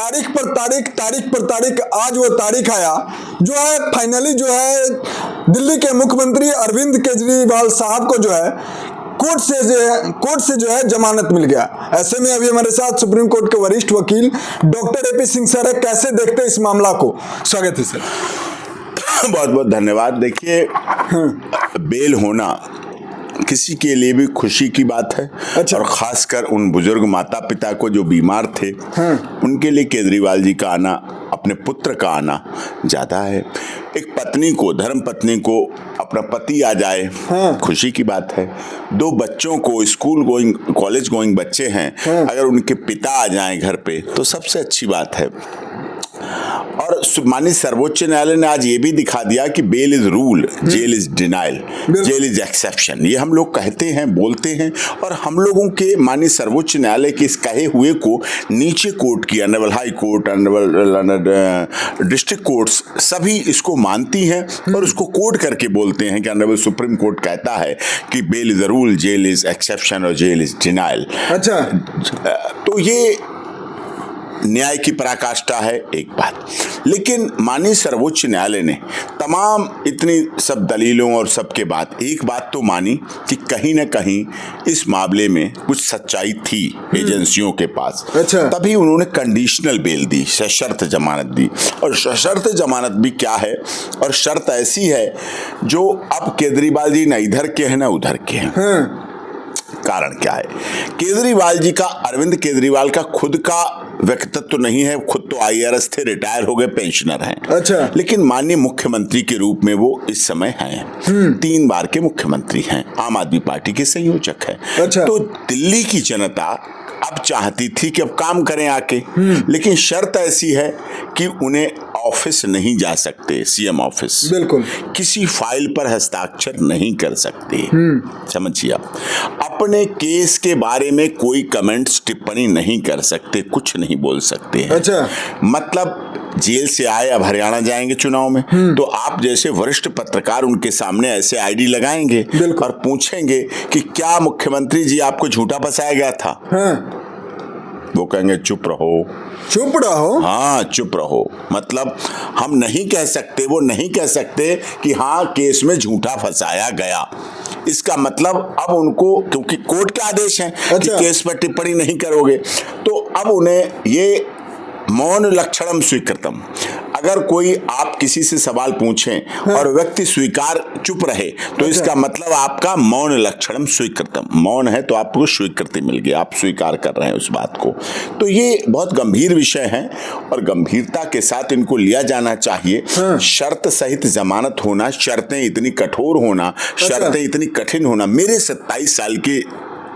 तारीख पर तारीख आज वो तारीख आया जो है फाइनली जो है दिल्ली के मुख्यमंत्री अरविंद केजरीवाल साहब को जो है कोर्ट से जो है जमानत मिल गया। ऐसे में अभी हमारे साथ सुप्रीम कोर्ट के वरिष्ठ वकील डॉक्टर एपी सिंह सर है। कैसे देखते हैं इस मामला को? स्वागत है सर। बहुत बहुत धन्यवाद। देखिए, बेल होना किसी के लिए भी खुशी की बात है। अच्छा। और खासकर उन बुजुर्ग माता पिता को जो बीमार थे, उनके लिए केजरीवाल जी का आना, अपने पुत्र का आना ज्यादा है। एक पत्नी को, धर्म पत्नी को अपना पति आ जाए, खुशी की बात है। 2 बच्चों को, स्कूल गोइंग, कॉलेज गोइंग बच्चे हैं, अगर उनके पिता आ जाएं घर पे तो सबसे अच्छी बात है। और माननीय सर्वोच्च न्यायालय ने आज ये भी दिखा दिया कि bail is rule, jail is denial, jail is exception. ये हम लोग कहते हैं, बोलते हैं, और हम लोगों के माननीय सर्वोच्च न्यायालय के इस कहे हुए को नीचे कोर्ट की, honourable high court, honourable district courts सभी इसको मानती हैं और उसको कोड करके बोलते हैं कि ऑनरेबल सुप्रीम कोर्ट कहता है कि bail is a rule, jail is exception और जेल इज डिनाइल। अच्छा, तो ये न्याय की पराकाष्ठा है एक बात। लेकिन माननीय सर्वोच्च न्यायालय ने तमाम इतनी सब दलीलों और सबके बाद एक बात तो मानी कि कहीं ना कहीं इस मामले में कुछ सच्चाई थी एजेंसियों के पास। अच्छा। तभी उन्होंने कंडीशनल बेल दी, सशर्त जमानत दी। और सशर्त जमानत भी क्या है, और शर्त ऐसी है जो अब केजरीवाल जी न इधर के हैं न उधर के हैं। कारण क्या है? केजरीवाल जी का, अरविंद केजरीवाल का खुद का व्यक्तित्व तो नहीं है, खुद तो आईआरएस थे, रिटायर हो गए, पेंशनर हैं। अच्छा। लेकिन माननीय मुख्यमंत्री के रूप में वो इस समय हैं। 3 बार के मुख्यमंत्री हैं, आम आदमी पार्टी के संयोजक हैं। अच्छा। तो दिल्ली की जनता अब चाहती थी कि अब काम करें आके, लेकिन शर्त ऐसी है कि उन्हें ऑफिस नहीं जा सकते, सीएम ऑफिस, बिल्कुल, किसी फाइल पर हस्ताक्षर नहीं कर सकते। समझिए, आप अपने केस के बारे में कोई कमेंट्स, टिप्पणी नहीं कर सकते, कुछ नहीं बोल सकते हैं। अच्छा। मतलब जेल से आए, अब हरियाणा जाएंगे चुनाव में, तो आप जैसे वरिष्ठ पत्रकार उनके सामने ऐसे आईडी लगाएंगे और पूछेंगे कि क्या मुख्यमंत्री जी आपको झूठा फंसाया गया था? वो कहेंगे चुप रहो, चुप रहो। हाँ, चुप रहो। मतलब हम नहीं कह सकते, वो नहीं कह सकते कि हाँ केस में झूठा फंसाया गया। इसका मतलब अब उनको, क्योंकि कोर्ट के आदेश हैं कि केस पर टिप्पणी नहीं करोगे, तो अब उन्हें ये मौन लक्षणम स्वीकृतम, अगर कोई आप किसी से सवाल पूछें और व्यक्ति स्वीकार चुप रहे तो इसका मतलब आपका मौन लक्षणम स्वीकृतम, मौन है तो आपको स्वीकृति मिल गई, आप स्वीकार कर रहे हैं उस बात को। तो ये बहुत गंभीर विषय है और गंभीरता के साथ इनको लिया जाना चाहिए। शर्त सहित जमानत होना, शर्तें इतनी कठोर होना, शर्तें इतनी कठिन होना, मेरे 27 साल के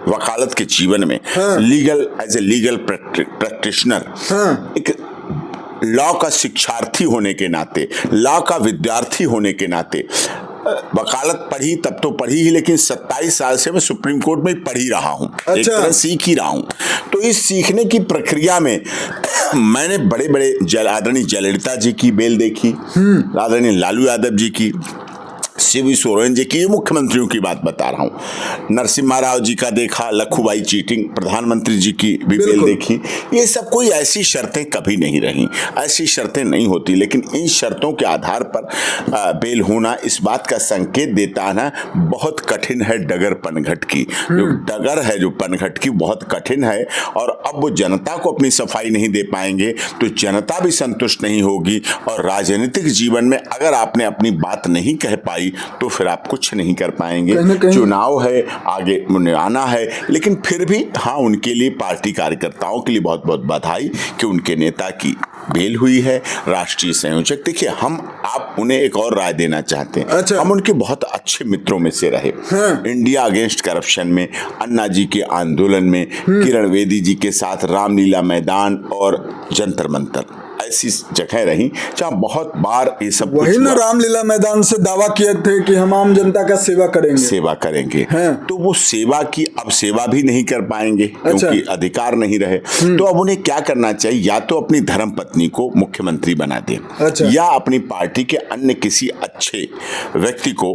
वकालत के जीवन में legal, as a legal practitioner, एक लॉ का शिक्षार्थी होने के नाते, लॉ का विद्यार्थी होने के नाते, वकालत पढ़ी तब तो पढ़ी ही, लेकिन 27 साल से मैं सुप्रीम कोर्ट में पढ़ ही रहा हूँ। अच्छा। एक तरह सीख ही रहा हूँ। तो इस सीखने की प्रक्रिया में मैंने बड़े बड़े आदरणीय जयललिता जी की बेल देखी, आदरणीय लालू यादव जी की, शिव सोरेन जी की, मुख्यमंत्रियों की बात बता रहा हूँ, नरसिम्हा राव जी का देखा, लखूभाई चीटिंग, प्रधानमंत्री जी की भी बेल देखी। ये सब कोई ऐसी शर्तें कभी नहीं रही, ऐसी शर्तें नहीं होती, लेकिन इन शर्तों के आधार पर बेल होना इस बात का संकेत देता है ना, बहुत कठिन है डगर पनघट की। जो डगर है, जो पनघट की, बहुत कठिन है। और अब वो जनता को अपनी सफाई नहीं दे पाएंगे तो जनता भी संतुष्ट नहीं होगी, और राजनीतिक जीवन में अगर आपने अपनी बात नहीं कह पाई तो फिर आप कुछ नहीं कर पाएंगे। चुनाव है, आगे उन्हें आना है, लेकिन फिर भी हाँ, उनके लिए, पार्टी कार्यकर्ताओं के लिए बहुत बहुत बधाई कि उनके नेता की बेल हुई है, राष्ट्रीय संयोजक। देखिए, हम आप उन्हें एक और राय देना चाहते हैं। अच्छा। हम उनके बहुत अच्छे मित्रों में से रहे। इंडिया अगेंस्ट करप्शन में, अन्ना जी के आंदोलन में, किरण बेदी जी के साथ रामलीला मैदान और जंतर मंतर, ऐसी जगह रही जहाँ बहुत बार ये सब वही ना, रामलीला मैदान से दावा किए थे कि हम आम जनता का सेवा करेंगे। तो वो सेवा की अब सेवा भी नहीं कर पाएंगे। अच्छा। क्योंकि अधिकार नहीं रहे। तो अब उन्हें क्या करना चाहिए? या तो अपनी धर्म पत्नी को मुख्यमंत्री बना दें। अच्छा। या अपनी पार्टी के अन्य किसी अच्छे व्यक्ति को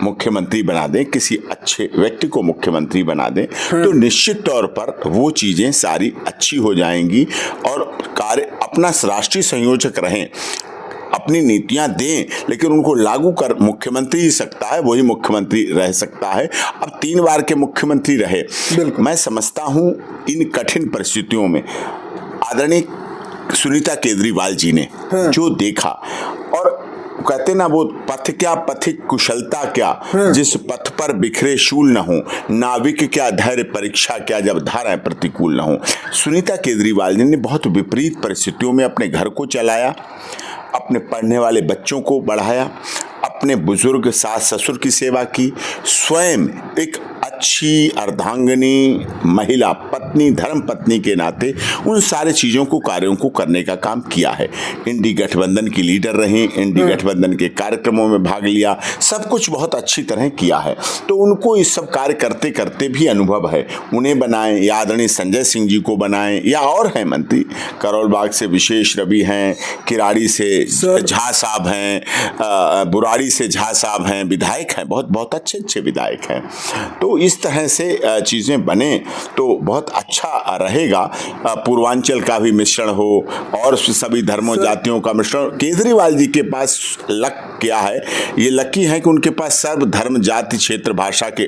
मुख्यमंत्री बना दें, किसी अच्छे व्यक्ति को मुख्यमंत्री बना दें, तो निश्चित तौर पर वो चीजें सारी अच्छी हो जाएंगी और कार्य अपना राष्ट्रीय संयोजक रहें, अपनी नीतियां दें, लेकिन उनको लागू कर मुख्यमंत्री ही सकता है, वही मुख्यमंत्री रह सकता है। अब 3 बार के मुख्यमंत्री रहे। मैं समझता हूं इन कठिन परिस्थितियों में आदरणीय सुनीता केजरीवाल जी ने जो देखा, और कहते ना वो पथ क्या पथिक कुशलता क्या, जिस पथ पर बिखरे शूल न हो, नाविक क्या धैर्य परीक्षा क्या, जब धाराएं प्रतिकूल न हो। सुनीता केजरीवाल जी ने बहुत विपरीत परिस्थितियों में अपने घर को चलाया, अपने पढ़ने वाले बच्चों को बढ़ाया, अपने बुजुर्ग सास ससुर की सेवा की, स्वयं एक अच्छी अर्धांगिनी महिला पत्नी, धर्म पत्नी के नाते उन सारे चीज़ों को, कार्यों को करने का काम किया है। इंडी गठबंधन की लीडर रही, इंडी गठबंधन के कार्यक्रमों में भाग लिया, सब कुछ बहुत अच्छी तरह किया है। तो उनको इस सब कार्य करते करते भी अनुभव है। उन्हें बनाएं या आदरणीय संजय सिंह जी को बनाएं या और हैं मंत्री, करोल बाग से विशेष रवि हैं, किराड़ी से झा साहब हैं, बुराड़ी से झा साहब हैं, विधायक हैं, बहुत बहुत अच्छे अच्छे विधायक हैं। तो इस तरह से चीज़ें बने तो बहुत अच्छा रहेगा। पूर्वांचल का भी मिश्रण हो और सभी धर्मों जातियों का मिश्रण। केजरीवाल जी के पास लक क्या है, ये लकी है कि उनके पास सर्व धर्म जाति क्षेत्र भाषा के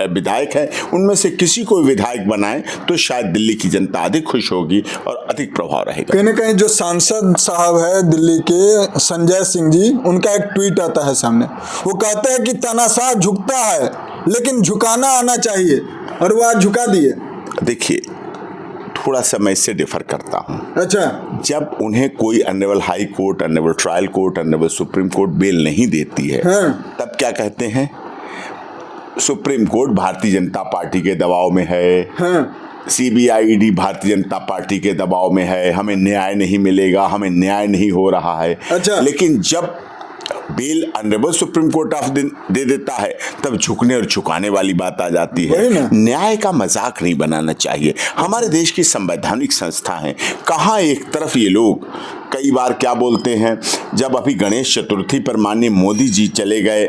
विधायक हैं। उनमें से किसी को विधायक बनाए तो शायद दिल्ली की जनता अधिक खुश होगी और अधिक प्रभाव रहेगा। कहीं ना कहीं जो सांसद साहब है दिल्ली के संजय सिंह जी, उनका एक ट्वीट आता है सामने, वो कहते हैं कि तानाशाह झुकता है लेकिन झुकाना आना चाहिए, और वो आज झुका दिए। देखिए, थोड़ा सा मैं इससे डिफर करता हूँ। अच्छा, जब उन्हें कोई honourable high court, honourable trial court, honourable supreme court bell नहीं देती है, तब क्या कहते हैं? Supreme court Bharatiya Janata party के दबाव में है, CBID भारतीय जनता पार्टी के दबाव में है, हमें न्याय नहीं मिलेगा, हमें न्याय नहीं हो रहा है। अच्छा। लेकिन जब bail honourable supreme court of दे देता है, तब झुकने और झुकाने वाली बात आ जाती है। न्याय का मजाक नहीं बनाना चाहिए। हमारे देश की संवैधानिक संस्था है, कहाँ एक तरफ ये लोग कई बार क्या बोलते हैं, जब अभी गणेश चतुर्थी पर माननीय मोदी जी चले गए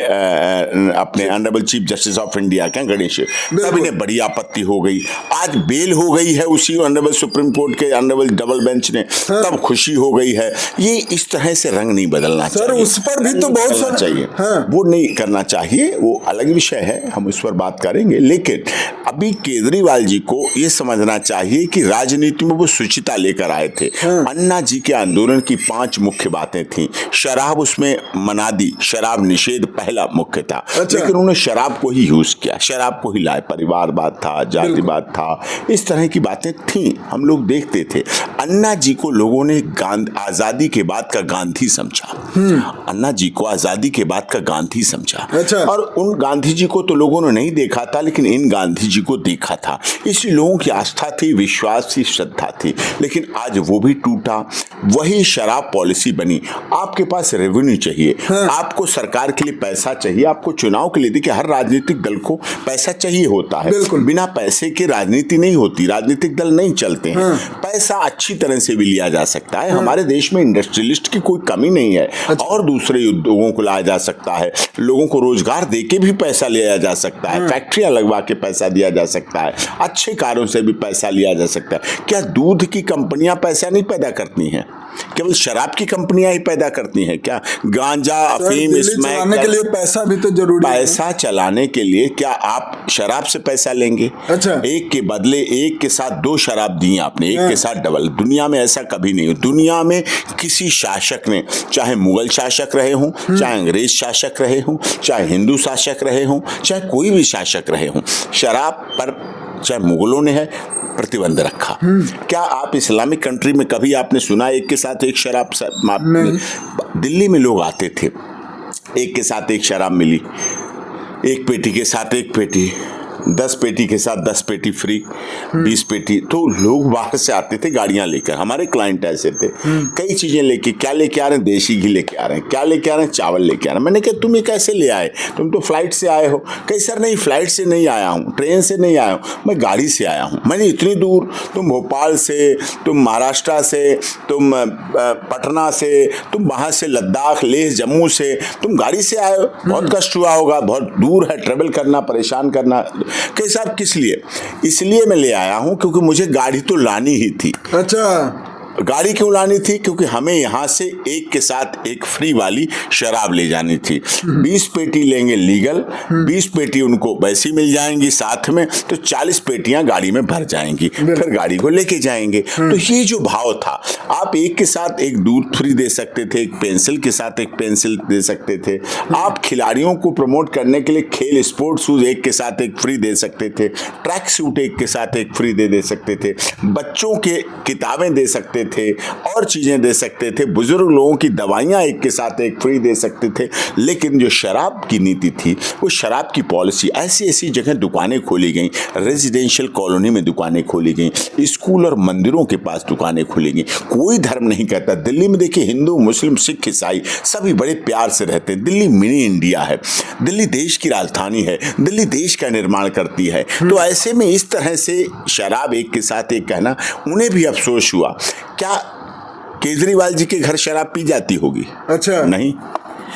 अपने honourable chief justice of India क्या गणेश, तब इन्हें बड़ी आपत्ति हो गई। आज बेल हो गई है उसी ऑनरेबल सुप्रीम कोर्ट के ऑनरेबल डबल बेंच ने, तब खुशी हो गई है। ये इस तरह से रंग नहीं बदलना चाहिए। उस पर भी तो बहुत सारा चाहिए, वो नहीं करना चाहिए, वो अलग विषय है, हम उस पर बात करेंगे। लेकिन अभी केजरीवाल जी को ये समझना चाहिए कि राजनीति में वो शुचिता लेकर आए थे। अन्ना जी के आंदोलन की 5 मुख्य बातें थी। शराब उसमें मना दी, शराब निषेध पहला मुख्य था। अच्छा। लेकिन उन्होंने शराब को ही यूज किया, शराब को ही लाए, परिवारवाद था, जातिवाद था, इस तरह की बातें थी, हम लोग देखते थे। अन्ना जी को लोगों ने आजादी के बाद का गांधी समझा, अन्ना जी को आजादी के बाद का गांधी समझा। अच्छा। और उन गांधी जी को तो लोगों ने नहीं देखा था, लेकिन इन गांधी जी को देखा था, इसलिए लोगों की आस्था थी, विश्वास थी, श्रद्धा थी। लेकिन आज वो भी टूटा, वही शराब पॉलिसी बनी। आपके पास रेवेन्यू चाहिए, आपको सरकार के लिए पैसा चाहिए, आपको चुनाव के लिए, देखिए हर राजनीतिक दल को पैसा चाहिए होता है, बिना पैसे के राजनीति नहीं होती, राजनीतिक दल नहीं चलते हैं। पैसा अच्छी तरह से भी लिया जा सकता है, हमारे देश में इंडस्ट्रियलिस्ट की कोई कमी नहीं है। और दूसरे उद्योगों को लाया जा सकता है, लोगों को रोजगार देके भी पैसा लिया जा सकता है, फैक्ट्रियां लगवा के पैसा दिया जा सकता है, अच्छे कार्यों से भी पैसा लिया जा सकता है। क्या दूध की कंपनियां पैसा नहीं पैदा करती हैं? केवल शराब की कंपनियां ही पैदा करती हैं क्या? गांजा, अफीम, स्मैक चलाने के लिए पैसा भी तो जरूरी है। पैसा चलाने के लिए क्या आप शराब से पैसा लेंगे? अच्छा। एक के बदले एक के साथ 2 शराब दी आपने, एक के साथ डबल। दुनिया में ऐसा कभी नहीं हो। दुनिया में किसी शासक ने, चाहे मुगल शासक रहे हों, चाहे अंग्रेज शासक रहे हों, चाहे हिंदू शासक रहे हों, चाहे कोई भी शासक रहे हों, शराब पर, चाहे मुगलों ने है, प्रतिबंध रखा। क्या आप इस्लामिक कंट्री में कभी आपने सुना एक के साथ एक शराब? दिल्ली में लोग आते थे, एक के साथ एक शराब मिली, एक पेटी के साथ एक पेटी, 10 पेटी के साथ 10 पेटी फ्री, 20 पेटी। तो लोग बाहर से आते थे गाड़ियां लेकर, हमारे क्लाइंट ऐसे थे, कई चीजें लेके, क्या लेके आ रहे हैं, देसी घी लेके आ रहे हैं, क्या लेके आ रहे हैं, चावल लेके आ रहे हैं। मैंने कहा तुम ये कैसे ले आए, तुम तो फ्लाइट से आए हो। कहीं सर नहीं, फ्लाइट से नहीं आया हूँ, ट्रेन से नहीं आया हूँ, मैं गाड़ी से आया हूँ। मैंने इतनी दूर, तुम भोपाल से, तुम महाराष्ट्र से, तुम पटना से, तुम वहां से लद्दाख, लेह, जम्मू से तुम गाड़ी से आए हो, बहुत कष्ट हुआ होगा, बहुत दूर है, ट्रेवल करना, परेशान करना। कई साहब किस लिए? इसलिए मैं ले आया हूं क्योंकि मुझे गाड़ी तो लानी ही थी। अच्छा, गाड़ी क्यों लानी थी? क्योंकि हमें यहाँ से एक के साथ एक फ्री वाली शराब ले जानी थी। 20 पेटी लेंगे लीगल, 20 पेटी उनको वैसी मिल जाएंगी साथ में, तो 40 पेटियां गाड़ी में भर जाएंगी, फिर गाड़ी को लेके जाएंगे। तो ये जो भाव था, आप एक के साथ एक दूध फ्री दे सकते थे, एक पेंसिल के साथ एक पेंसिल दे सकते थे, आप खिलाड़ियों को प्रमोट करने के लिए खेल स्पोर्ट शूज एक के साथ एक फ्री दे सकते थे, ट्रैक सूट एक के साथ एक फ्री दे सकते थे, बच्चों के किताबें दे सकते थे, और चीजें दे सकते थे, बुजुर्ग लोगों की दवाइयां एक के साथ एक फ्री दे सकते थे। लेकिन जो शराब की नीति थी, वो शराब की पॉलिसी, ऐसी ऐसी जगह दुकानें खोली गई, रेजिडेंशियल कॉलोनी में दुकानें खोली गई, स्कूल और मंदिरों के पास दुकानें खोली गई। कोई धर्म नहीं कहता। दिल्ली में देखिए, हिंदू, मुस्लिम, सिख, ईसाई सभी बड़े प्यार से रहते हैं। दिल्ली मिनी इंडिया है, दिल्ली देश की राजधानी है, दिल्ली देश का निर्माण करती है। तो ऐसे में इस तरह से शराब एक के साथ एक कहना, उन्हें भी अफसोस हुआ। क्या केजरीवाल जी के घर शराब पी जाती होगी? अच्छा, नहीं।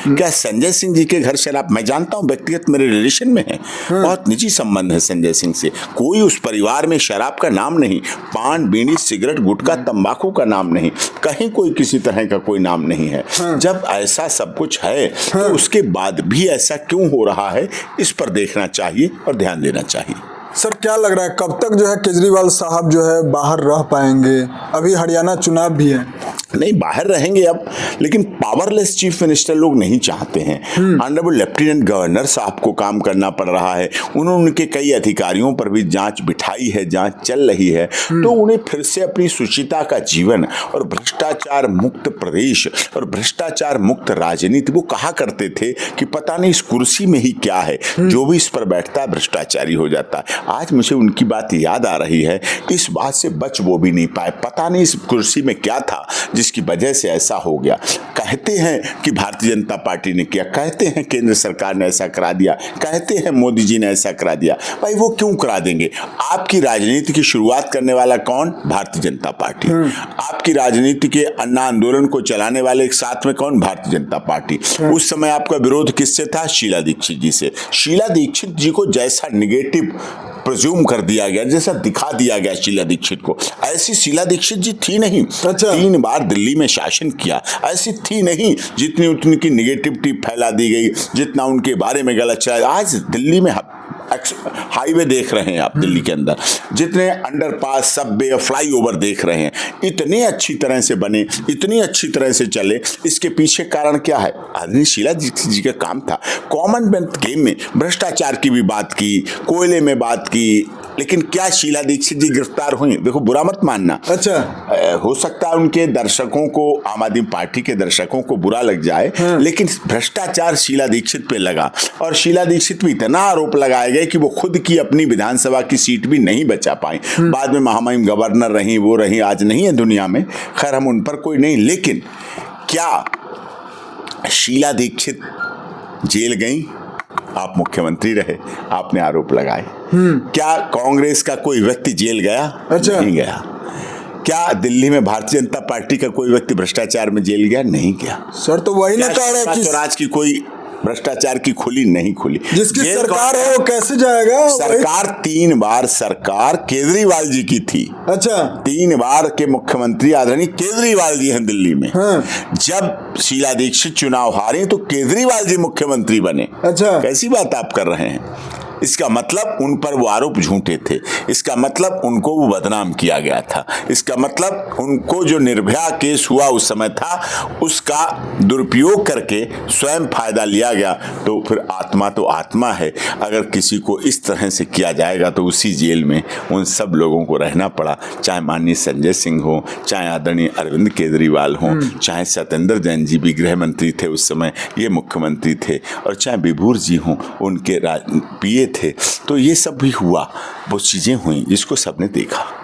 क्या संजय सिंह जी के घर शराब? मैं जानता हूं, व्यक्तिगत मेरे रिलेशन में है, बहुत निजी संबंध है संजय सिंह से। कोई उस परिवार में शराब का नाम नहीं, पान, बीड़ी, सिगरेट, गुटखा, तंबाकू का नाम नहीं, कहीं कोई किसी तरह का कोई नाम नहीं है। जब ऐसा सब कुछ है तो उसके बाद भी ऐसा क्यों हो रहा है, इस पर देखना चाहिए और ध्यान देना चाहिए। सर क्या लग रहा है कब तक जो है केजरीवाल साहब जो है बाहर रह पाएंगे? अभी हरियाणा चुनाव भी है। नहीं, बाहर रहेंगे अब, लेकिन पावरलेस चीफ मिनिस्टर लोग नहीं चाहते हैं। ऑनरेबल लेफ्टिनेंट गवर्नर साहब को काम करना पड़ रहा है, उन्होंने उनके कई अधिकारियों पर भी जांच बिठाई है, जांच चल रही है। तो उन्हें फिर से अपनी सुचिता का जीवन और भ्रष्टाचार मुक्त प्रदेश और भ्रष्टाचार मुक्त राजनीति, वो कहा करते थे कि पता नहीं इस कुर्सी में ही क्या है, जो भी इस पर बैठता है भ्रष्टाचारी हो जाता है। आज मुझे उनकी बात याद आ रही है, इस बात से बच वो भी नहीं पाए। पता नहीं इस कुर्सी में क्या था जिसकी वजह से ऐसा हो गया। कहते हैं कि भारतीय जनता पार्टी ने किया, कहते हैं केंद्र सरकार ने ऐसा करा दिया, कहते हैं मोदी जी ने ऐसा करा दिया। भाई वो क्यों करा देंगे? आपकी राजनीति की शुरुआत करने वाला कौन? भारतीय जनता पार्टी। आपकी राजनीति के अन्ना आंदोलन को चलाने वाले एक साथ में कौन? भारतीय जनता पार्टी। उस समय आपका विरोध किससे था? शीला दीक्षित जी से। शीला दीक्षित जी को जैसा निगेटिव प्रिज्यूम कर दिया गया, जैसा दिखा दिया गया शीला दीक्षित को, ऐसी शीला दीक्षित जी थी नहीं। अच्छा। 3 बार दिल्ली में शासन किया, ऐसी थी नहीं। जितनी उनकी निगेटिविटी फैला दी गई, जितना उनके बारे में गलत चला। आज दिल्ली में हाईवे देख रहे हैं आप, दिल्ली के अंदर जितने अंडरपास, सबवे और फ्लाईओवर देख रहे हैं, इतने अच्छी तरह से बने, इतनी अच्छी तरह से चले। इसके पीछे कारण क्या है? आदमी शीला दीक्षित जी का काम था। कॉमनवेल्थ गेम में भ्रष्टाचार की भी बात की, कोयले में बात की, लेकिन क्या शीला दीक्षित जी गिरफ्तार हुई? देखो, बुरा मत मानना। अच्छा, हो सकता है उनके दर्शकों को, आम आदमी पार्टी के दर्शकों को बुरा लग जाए, लेकिन भ्रष्टाचार शीला दीक्षित पे लगा, और शीला दीक्षित पे इतना आरोप लगाया गया कि वो खुद की अपनी विधानसभा की सीट भी नहीं बचा पाई। बाद में महामहिम गवर्नर रही, वो रही, आज नहीं है दुनिया में। खैर, हम उन पर कोई नहीं, लेकिन क्या शीला दीक्षित जेल गई? आप मुख्यमंत्री रहे, आपने आरोप लगाए। क्या कांग्रेस का कोई व्यक्ति जेल गया? अच्छा। नहीं गया। क्या दिल्ली में भारतीय जनता पार्टी का कोई व्यक्ति भ्रष्टाचार में जेल गया? नहीं गया। सर तो वही ना कह रहे हैं कि स्वराज की कोई भ्रष्टाचार की खुली नहीं खुली। जिसकी सरकार है वो कैसे जाएगा? सरकार 3 बार सरकार केजरीवाल जी की थी। अच्छा, 3 बार के मुख्यमंत्री आदरणीय केजरीवाल जी हैं दिल्ली में। हाँ। जब शीला दीक्षित चुनाव हारी तो केजरीवाल जी मुख्यमंत्री बने। अच्छा, कैसी बात आप कर रहे हैं? इसका मतलब उन पर वो आरोप झूठे थे, इसका मतलब उनको वो बदनाम किया गया था, इसका मतलब उनको जो निर्भया केस हुआ उस समय था, उसका दुरुपयोग करके स्वयं फायदा लिया गया। तो फिर आत्मा तो आत्मा है। अगर किसी को इस तरह से किया जाएगा तो उसी जेल में उन सब लोगों को रहना पड़ा, चाहे माननीय संजय सिंह हो, चाहे आदरणीय अरविंद केजरीवाल हो, चाहे सत्येंद्र जैन जी भी गृह मंत्री थे उस समय, ये मुख्यमंत्री थे, और चाहे विभूर जी हों, उनके पीए थे। तो ये सब भी हुआ, वो चीज़ें हुई, इसको सबने देखा।